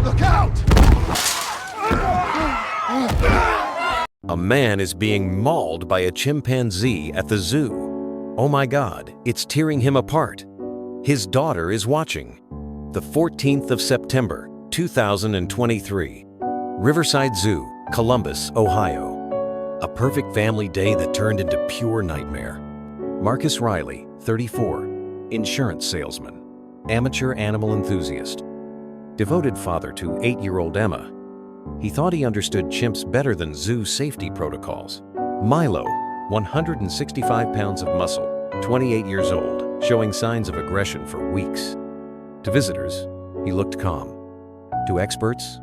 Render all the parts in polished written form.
Look out! A man is being mauled by a chimpanzee at the zoo. Oh my God, it's tearing him apart. His daughter is watching. The 14th of September, 2023. Riverside Zoo, Columbus, Ohio. A perfect family day that turned into pure nightmare. Marcus Riley, 34, insurance salesman, amateur animal enthusiast, devoted father to 8-year-old Emma. He thought he understood chimps better than zoo safety protocols. Milo, 165 pounds of muscle, 28 years old, showing signs of aggression for weeks. To visitors, he looked calm. To experts,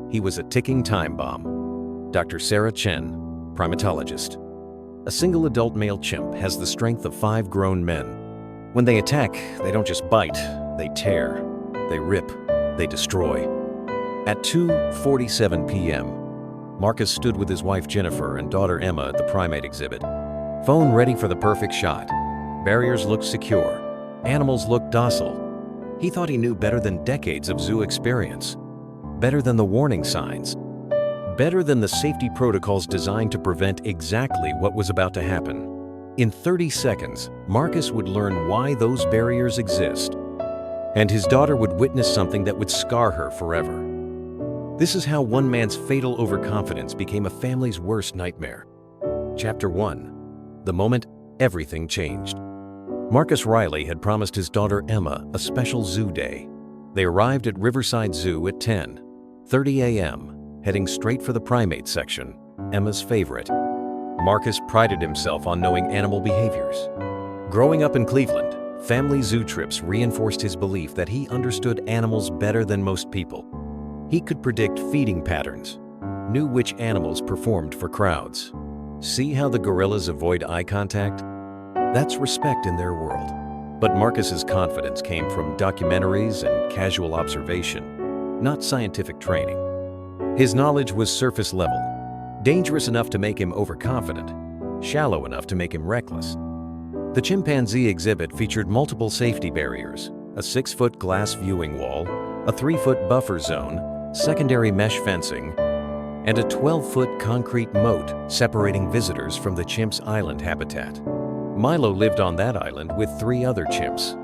he was a ticking time bomb. Dr. Sarah Chen, primatologist. A single adult male chimp has the strength of 5 grown men. When they attack, they don't just bite, they tear, they rip, they destroy. At 2:47 p.m., Marcus stood with his wife Jennifer and daughter Emma at the primate exhibit. Phone ready for the perfect shot. Barriers looked secure. Animals looked docile. He thought he knew better than decades of zoo experience. Better than the warning signs. Better than the safety protocols designed to prevent exactly what was about to happen. In 30 seconds, Marcus would learn why those barriers exist. And his daughter would witness something that would scar her forever. This is how one man's fatal overconfidence became a family's worst nightmare. Chapter 1. The moment everything changed. Marcus Riley had promised his daughter Emma a special zoo day. They arrived at Riverside Zoo at 10:30 a.m., heading straight for the primate section, Emma's favorite. Marcus prided himself on knowing animal behaviors. Growing up in Cleveland, family zoo trips reinforced his belief that he understood animals better than most people. He could predict feeding patterns, knew which animals performed for crowds. See how the gorillas avoid eye contact? That's respect in their world. But Marcus's confidence came from documentaries and casual observation, not scientific training. His knowledge was surface level, dangerous enough to make him overconfident, shallow enough to make him reckless. The chimpanzee exhibit featured multiple safety barriers, a 6-foot glass viewing wall, a 3-foot buffer zone, secondary mesh fencing, and a 12-foot concrete moat separating visitors from the chimp's island habitat. Milo lived on that island with 3 other chimps.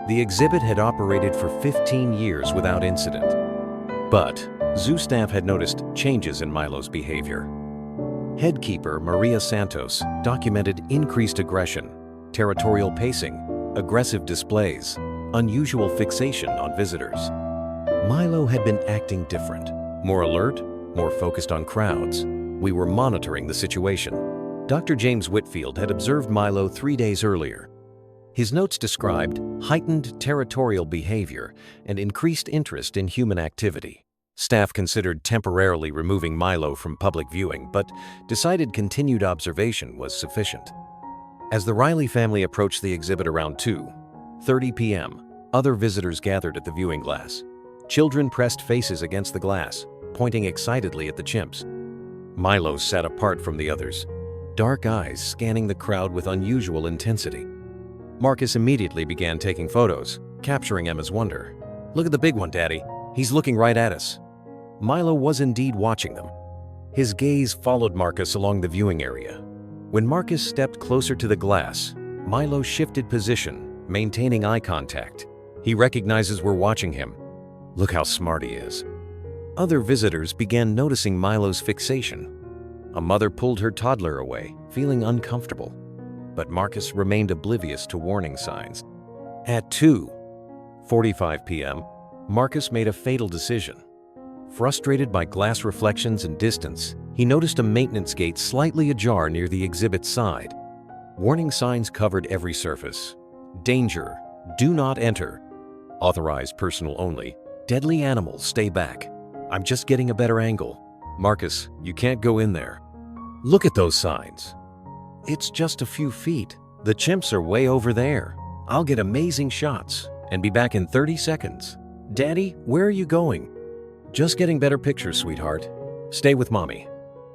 The exhibit had operated for 15 years without incident. But zoo staff had noticed changes in Milo's behavior. Headkeeper Maria Santos documented increased aggression, territorial pacing, aggressive displays, unusual fixation on visitors. Milo had been acting different, more alert, more focused on crowds. We were monitoring the situation. Dr. James Whitfield had observed Milo 3 days earlier. His notes described heightened territorial behavior and increased interest in human activity. Staff considered temporarily removing Milo from public viewing, but decided continued observation was sufficient. As the Riley family approached the exhibit around 2:30 p.m., other visitors gathered at the viewing glass. Children pressed faces against the glass, pointing excitedly at the chimps. Milo sat apart from the others, dark eyes scanning the crowd with unusual intensity. Marcus immediately began taking photos, capturing Emma's wonder. "Look at the big one, Daddy. He's looking right at us." Milo was indeed watching them. His gaze followed Marcus along the viewing area. When Marcus stepped closer to the glass, Milo shifted position, maintaining eye contact. He recognizes we're watching him. Look how smart he is. Other visitors began noticing Milo's fixation. A mother pulled her toddler away, feeling uncomfortable. But Marcus remained oblivious to warning signs. At 2:45 p.m., Marcus made a fatal decision. Frustrated by glass reflections and distance, he noticed a maintenance gate slightly ajar near the exhibit's side. Warning signs covered every surface. Danger, do not enter. Authorized personnel only. Deadly animals, stay back. I'm just getting a better angle. Marcus, you can't go in there. Look at those signs. It's just a few feet. The chimps are way over there. I'll get amazing shots and be back in 30 seconds. Daddy, where are you going? Just getting better pictures, sweetheart. Stay with mommy.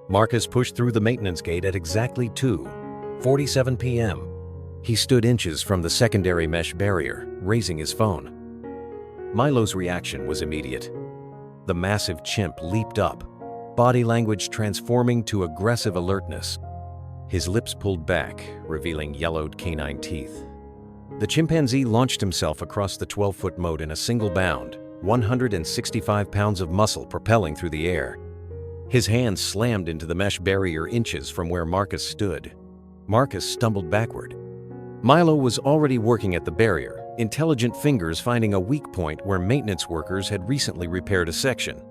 Marcus pushed through the maintenance gate at exactly 2:47 p.m. He stood inches from the secondary mesh barrier, raising his phone. Milo's reaction was immediate. The massive chimp leaped up, body language transforming to aggressive alertness. His lips pulled back, revealing yellowed canine teeth. The chimpanzee launched himself across the 12-foot moat in a single bound, 165 pounds of muscle propelling through the air. His hands slammed into the mesh barrier inches from where Marcus stood. Marcus stumbled backward. Milo was already working at the barrier, intelligent fingers finding a weak point where maintenance workers had recently repaired a section.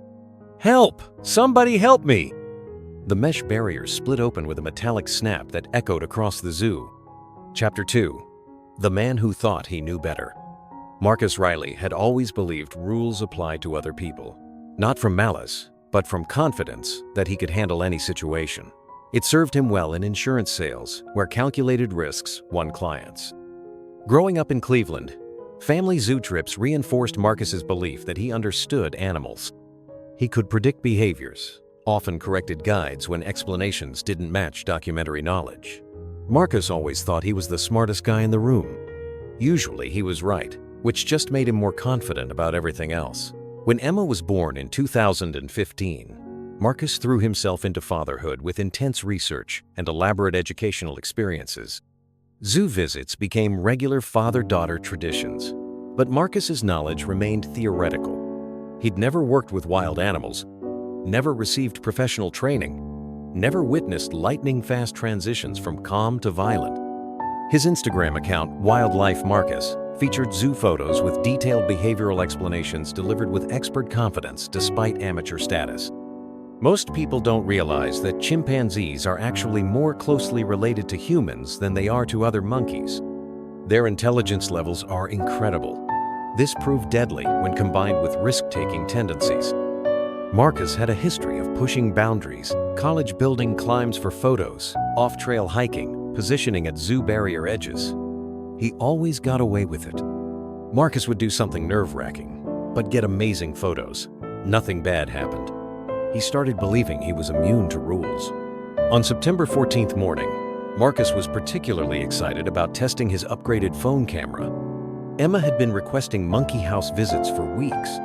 "Help! Somebody help me!" The mesh barrier split open with a metallic snap that echoed across the zoo. Chapter 2. The Man Who Thought He Knew Better. Marcus Riley had always believed rules applied to other people, not from malice, but from confidence that he could handle any situation. It served him well in insurance sales, where calculated risks won clients. Growing up in Cleveland, family zoo trips reinforced Marcus's belief that he understood animals. He could predict behaviors, often corrected guides when explanations didn't match documentary knowledge. Marcus always thought he was the smartest guy in the room. Usually he was right, which just made him more confident about everything else. When Emma was born in 2015, Marcus threw himself into fatherhood with intense research and elaborate educational experiences. Zoo visits became regular father-daughter traditions, but Marcus's knowledge remained theoretical. He'd never worked with wild animals, never received professional training, never witnessed lightning-fast transitions from calm to violent. His Instagram account, Wildlife Marcus, featured zoo photos with detailed behavioral explanations delivered with expert confidence despite amateur status. Most people don't realize that chimpanzees are actually more closely related to humans than they are to other monkeys. Their intelligence levels are incredible. This proved deadly when combined with risk-taking tendencies. Marcus had a history of pushing boundaries, college building climbs for photos, off-trail hiking, positioning at zoo barrier edges. He always got away with it. Marcus would do something nerve-wracking, but get amazing photos. Nothing bad happened. He started believing he was immune to rules. On September 14th morning, Marcus was particularly excited about testing his upgraded phone camera. Emma had been requesting monkey house visits for weeks.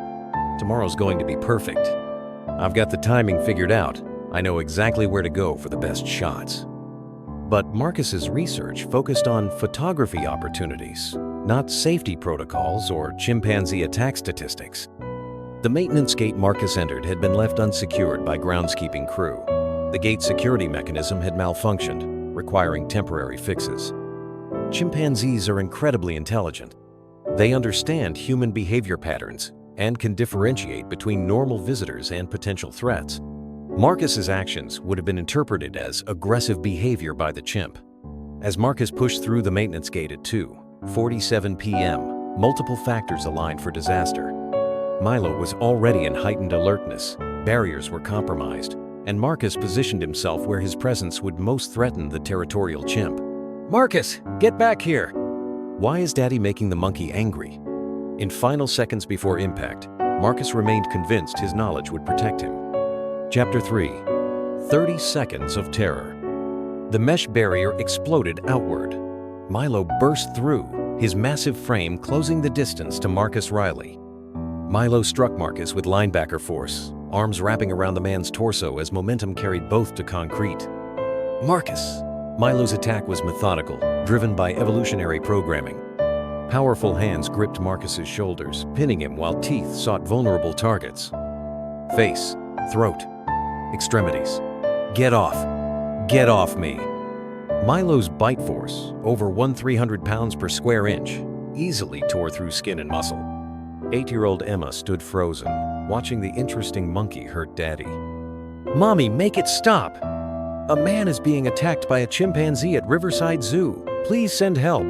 "Tomorrow's going to be perfect. I've got the timing figured out. I know exactly where to go for the best shots." But Marcus's research focused on photography opportunities, not safety protocols or chimpanzee attack statistics. The maintenance gate Marcus entered had been left unsecured by groundskeeping crew. The gate's security mechanism had malfunctioned, requiring temporary fixes. Chimpanzees are incredibly intelligent. They understand human behavior patterns and can differentiate between normal visitors and potential threats. Marcus's actions would have been interpreted as aggressive behavior by the chimp. As Marcus pushed through the maintenance gate at 2:47 p.m., multiple factors aligned for disaster. Milo was already in heightened alertness, barriers were compromised, and Marcus positioned himself where his presence would most threaten the territorial chimp. "Marcus, get back here!" Why is Daddy making the monkey angry? In final seconds before impact, Marcus remained convinced his knowledge would protect him. Chapter 3. 30 Seconds of Terror. The mesh barrier exploded outward. Milo burst through, his massive frame closing the distance to Marcus Riley. Milo struck Marcus with linebacker force, arms wrapping around the man's torso as momentum carried both to concrete. "Marcus!" Milo's attack was methodical, driven by evolutionary programming. Powerful hands gripped Marcus's shoulders, pinning him while teeth sought vulnerable targets. Face, throat, extremities. "Get off! Get off me!" Milo's bite force, over 1,300 pounds per square inch, easily tore through skin and muscle. 8-year-old Emma stood frozen, watching the interesting monkey hurt Daddy. "Mommy, make it stop! A man is being attacked by a chimpanzee at Riverside Zoo. Please send help."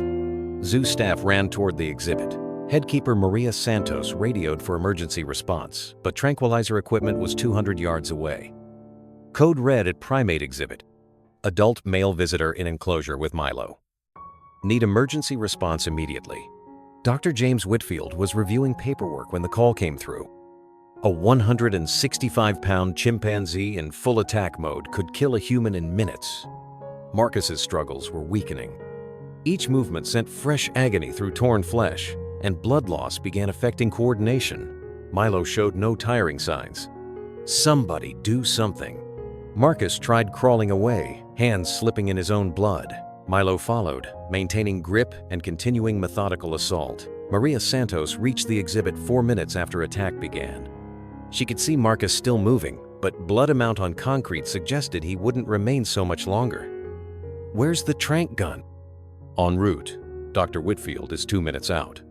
Zoo staff ran toward the exhibit. Headkeeper Maria Santos radioed for emergency response, but tranquilizer equipment was 200 yards away. Code red at primate exhibit. Adult male visitor in enclosure with Milo. Need emergency response immediately. Dr. James Whitfield was reviewing paperwork when the call came through. A 165-pound chimpanzee in full attack mode could kill a human in minutes. Marcus's struggles were weakening. Each movement sent fresh agony through torn flesh, and blood loss began affecting coordination. Milo showed no tiring signs. Somebody do something. Marcus tried crawling away, hands slipping in his own blood. Milo followed, maintaining grip and continuing methodical assault. Maria Santos reached the exhibit 4 minutes after attack began. She could see Marcus still moving, but blood amount on concrete suggested he wouldn't remain so much longer. Where's the tranq gun? En route. Dr. Whitfield is 2 minutes out.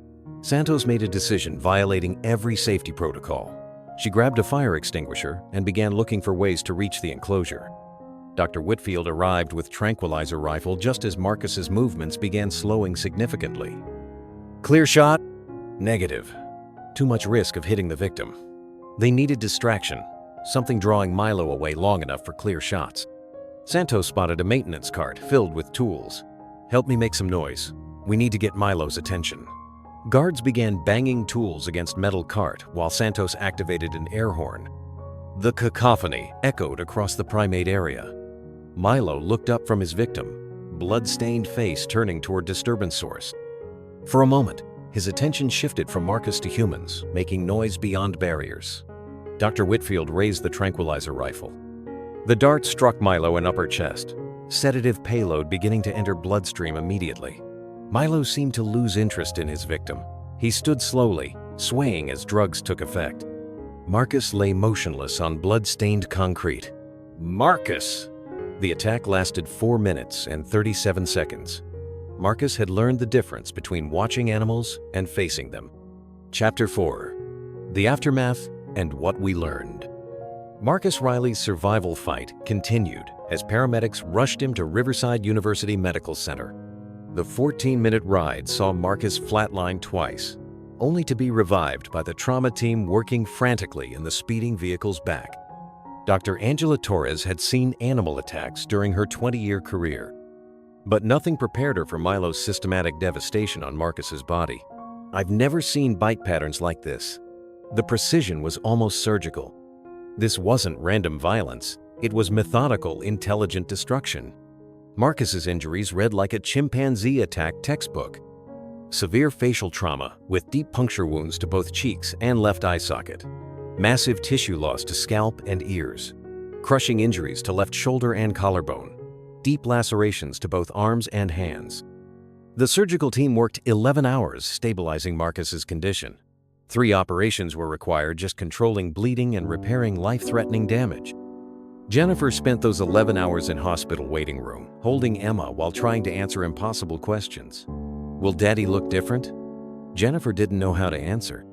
Santos made a decision violating every safety protocol. She grabbed a fire extinguisher and began looking for ways to reach the enclosure. Dr. Whitfield arrived with tranquilizer rifle just as Marcus's movements began slowing significantly. Clear shot? Negative. Too much risk of hitting the victim. They needed distraction, something drawing Milo away long enough for clear shots. Santos spotted a maintenance cart filled with tools. Help me make some noise. We need to get Milo's attention. Guards began banging tools against metal cart while Santos activated an air horn. The cacophony echoed across the primate area. Milo looked up from his victim, blood-stained face turning toward disturbance source. For a moment, his attention shifted from Marcus to humans, making noise beyond barriers. Dr. Whitfield raised the tranquilizer rifle. The dart struck Milo in upper chest, sedative payload beginning to enter bloodstream immediately. Milo seemed to lose interest in his victim. He stood slowly, swaying as drugs took effect. Marcus lay motionless on blood-stained concrete. Marcus! The attack lasted 4 minutes and 37 seconds. Marcus had learned the difference between watching animals and facing them. Chapter 4. The Aftermath and What We Learned. Marcus Riley's survival fight continued as paramedics rushed him to Riverside University Medical Center. The 14-minute ride saw Marcus flatline twice, only to be revived by the trauma team working frantically in the speeding vehicle's back. Dr. Angela Torres had seen animal attacks during her 20-year career, but nothing prepared her for Milo's systematic devastation on Marcus's body. I've never seen bite patterns like this. The precision was almost surgical. This wasn't random violence, it was methodical, intelligent destruction. Marcus's injuries read like a chimpanzee attack textbook. Severe facial trauma with deep puncture wounds to both cheeks and left eye socket. Massive tissue loss to scalp and ears. Crushing injuries to left shoulder and collarbone. Deep lacerations to both arms and hands. The surgical team worked 11 hours stabilizing Marcus's condition. 3 operations were required, just controlling bleeding and repairing life-threatening damage. Jennifer spent those 11 hours in hospital waiting room, holding Emma while trying to answer impossible questions. Will Daddy look different? Jennifer didn't know how to answer.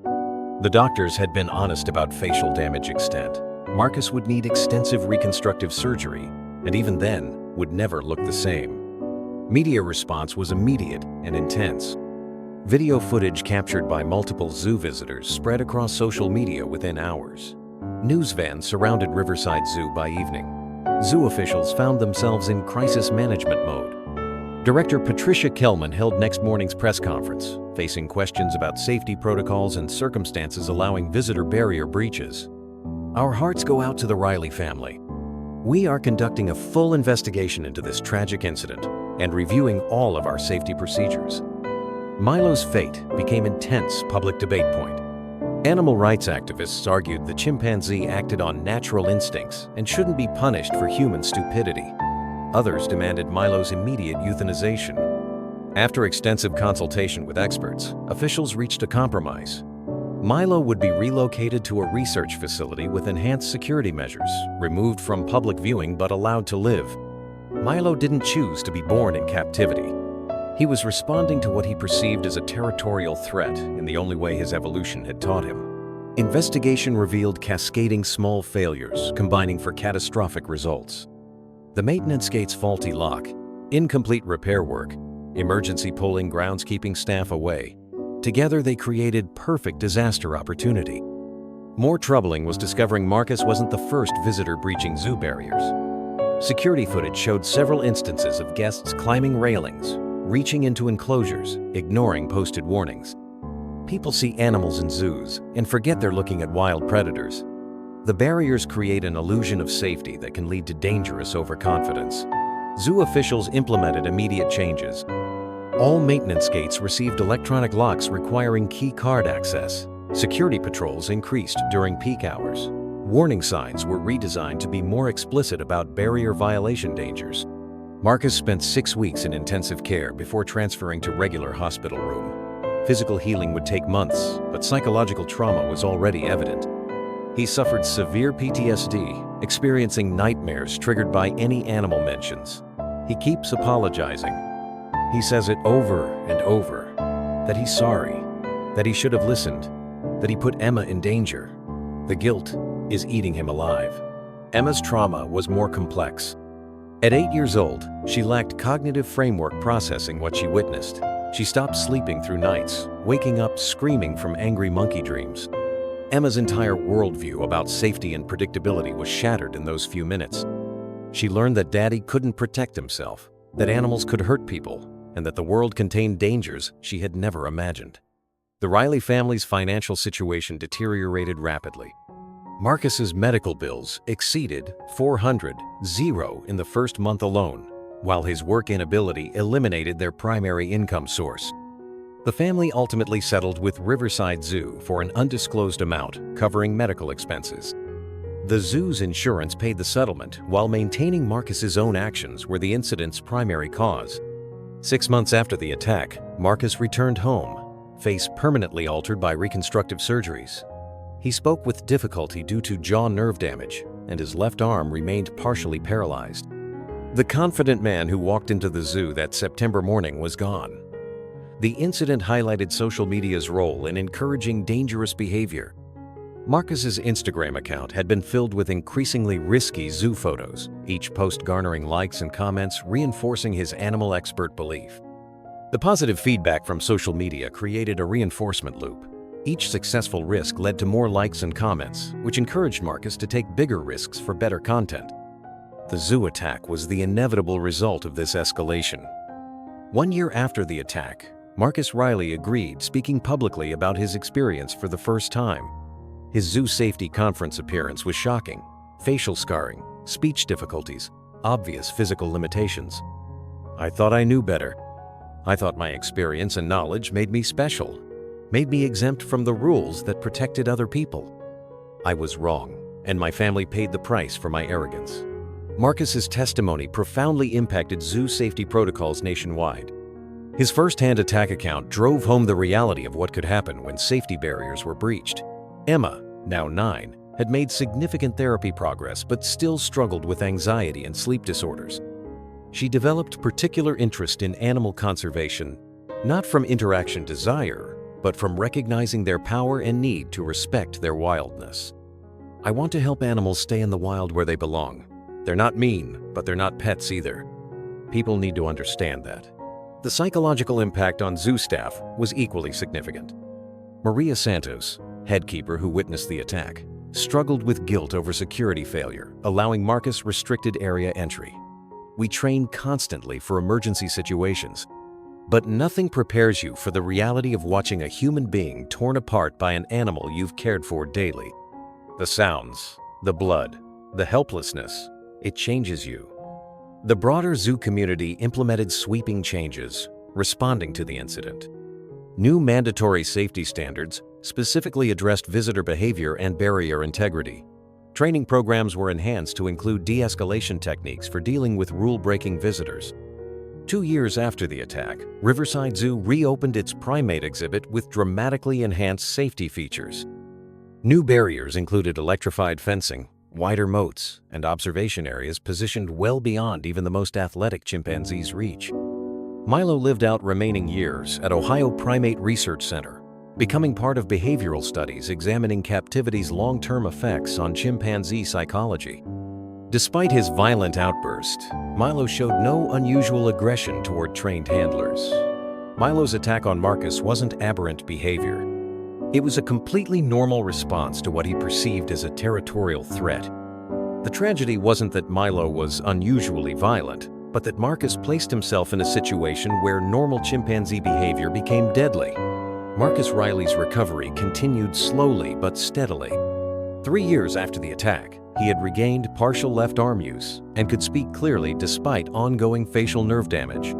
The doctors had been honest about facial damage extent. Marcus would need extensive reconstructive surgery, and even then, would never look the same. Media response was immediate and intense. Video footage captured by multiple zoo visitors spread across social media within hours. News vans surrounded Riverside Zoo by evening. Zoo officials found themselves in crisis management mode. Director Patricia Kellman held next morning's press conference, facing questions about safety protocols and circumstances allowing visitor barrier breaches. Our hearts go out to the Riley family. We are conducting a full investigation into this tragic incident and reviewing all of our safety procedures. Milo's fate became intense public debate point. Animal rights activists argued the chimpanzee acted on natural instincts and shouldn't be punished for human stupidity. Others demanded Milo's immediate euthanization. After extensive consultation with experts, officials reached a compromise. Milo would be relocated to a research facility with enhanced security measures, removed from public viewing but allowed to live. Milo didn't choose to be born in captivity. He was responding to what he perceived as a territorial threat in the only way his evolution had taught him. Investigation revealed cascading small failures, combining for catastrophic results. The maintenance gate's faulty lock, incomplete repair work, emergency pulling groundskeeping staff away. Together they created perfect disaster opportunity. More troubling was discovering Marcus wasn't the first visitor breaching zoo barriers. Security footage showed several instances of guests climbing railings, reaching into enclosures, ignoring posted warnings. People see animals in zoos and forget they're looking at wild predators. The barriers create an illusion of safety that can lead to dangerous overconfidence. Zoo officials implemented immediate changes. All maintenance gates received electronic locks requiring key card access. Security patrols increased during peak hours. Warning signs were redesigned to be more explicit about barrier violation dangers. Marcus spent 6 weeks in intensive care before transferring to regular hospital room. Physical healing would take months, but psychological trauma was already evident. He suffered severe PTSD, experiencing nightmares triggered by any animal mentions. He keeps apologizing. He says it over and over, that he's sorry, that he should have listened, that he put Emma in danger. The guilt is eating him alive. Emma's trauma was more complex. At 8 years old, she lacked cognitive framework processing what she witnessed. She stopped sleeping through nights, waking up screaming from angry monkey dreams. Emma's entire worldview about safety and predictability was shattered in those few minutes. She learned that Daddy couldn't protect himself, that animals could hurt people, and that the world contained dangers she had never imagined. The Riley family's financial situation deteriorated rapidly. Marcus's medical bills exceeded $400 in the first month alone, while his work inability eliminated their primary income source. The family ultimately settled with Riverside Zoo for an undisclosed amount, covering medical expenses. The zoo's insurance paid the settlement while maintaining Marcus's own actions were the incident's primary cause. 6 months after the attack, Marcus returned home, face permanently altered by reconstructive surgeries. He spoke with difficulty due to jaw nerve damage, and his left arm remained partially paralyzed. The confident man who walked into the zoo that September morning was gone. The incident highlighted social media's role in encouraging dangerous behavior. Marcus's Instagram account had been filled with increasingly risky zoo photos, each post garnering likes and comments reinforcing his animal expert belief. The positive feedback from social media created a reinforcement loop. Each successful risk led to more likes and comments, which encouraged Marcus to take bigger risks for better content. The zoo attack was the inevitable result of this escalation. 1 year after the attack, Marcus Riley agreed, speaking publicly about his experience for the first time. His zoo safety conference appearance was shocking. Facial scarring, speech difficulties, obvious physical limitations. "I thought I knew better. I thought my experience and knowledge made me special, made me exempt from the rules that protected other people. I was wrong, and my family paid the price for my arrogance." Marcus's testimony profoundly impacted zoo safety protocols nationwide. His first-hand attack account drove home the reality of what could happen when safety barriers were breached. Emma, now 9, had made significant therapy progress but still struggled with anxiety and sleep disorders. She developed particular interest in animal conservation, not from interaction desire, but from recognizing their power and need to respect their wildness. "I want to help animals stay in the wild where they belong. They're not mean, but they're not pets either. People need to understand that." The psychological impact on zoo staff was equally significant. Maria Santos, headkeeper who witnessed the attack, struggled with guilt over security failure, allowing Marcus restricted area entry. "We train constantly for emergency situations, but nothing prepares you for the reality of watching a human being torn apart by an animal you've cared for daily. The sounds, the blood, the helplessness, it changes you." The broader zoo community implemented sweeping changes, responding to the incident. New mandatory safety standards specifically addressed visitor behavior and barrier integrity. Training programs were enhanced to include de-escalation techniques for dealing with rule-breaking visitors. 2 years after the attack, Riverside Zoo reopened its primate exhibit with dramatically enhanced safety features. New barriers included electrified fencing, wider moats, and observation areas positioned well beyond even the most athletic chimpanzees' reach. Milo lived out remaining years at Ohio Primate Research Center, becoming part of behavioral studies examining captivity's long-term effects on chimpanzee psychology. Despite his violent outburst, Milo showed no unusual aggression toward trained handlers. Milo's attack on Marcus wasn't aberrant behavior. It was a completely normal response to what he perceived as a territorial threat. The tragedy wasn't that Milo was unusually violent, but that Marcus placed himself in a situation where normal chimpanzee behavior became deadly. Marcus Riley's recovery continued slowly but steadily. 3 years after the attack, he had regained partial left arm use and could speak clearly despite ongoing facial nerve damage.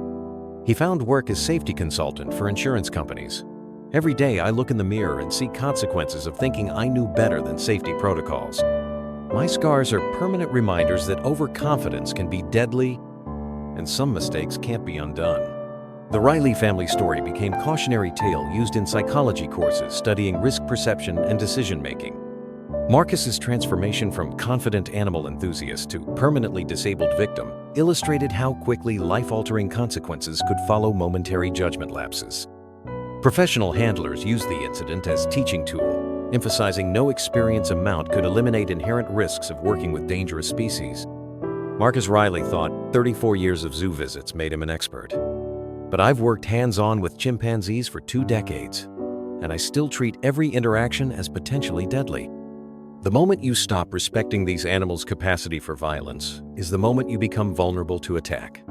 He found work as safety consultant for insurance companies. Every day I look in the mirror and see consequences of thinking I knew better than safety protocols. My scars are permanent reminders that overconfidence can be deadly and some mistakes can't be undone. The Riley family story became a cautionary tale used in psychology courses studying risk perception and decision-making. Marcus's transformation from confident animal enthusiast to permanently disabled victim illustrated how quickly life-altering consequences could follow momentary judgment lapses. Professional handlers use the incident as a teaching tool, emphasizing no experience amount could eliminate inherent risks of working with dangerous species. Marcus Riley thought 34 years of zoo visits made him an expert. But I've worked hands-on with chimpanzees for 2 decades, and I still treat every interaction as potentially deadly. The moment you stop respecting these animals' capacity for violence is the moment you become vulnerable to attack.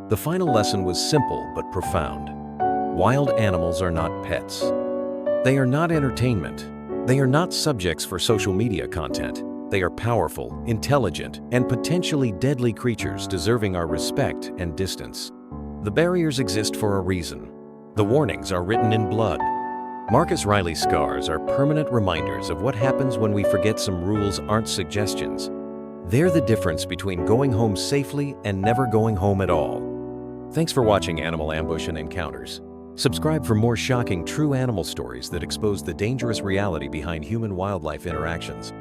The final lesson was simple but profound. Wild animals are not pets. They are not entertainment. They are not subjects for social media content. They are powerful, intelligent, and potentially deadly creatures deserving our respect and distance. The barriers exist for a reason. The warnings are written in blood. Marcus Riley's scars are permanent reminders of what happens when we forget some rules aren't suggestions. They're the difference between going home safely and never going home at all. Thanks for watching Animal Ambush and Encounters. Subscribe for more shocking true animal stories that expose the dangerous reality behind human-wildlife interactions.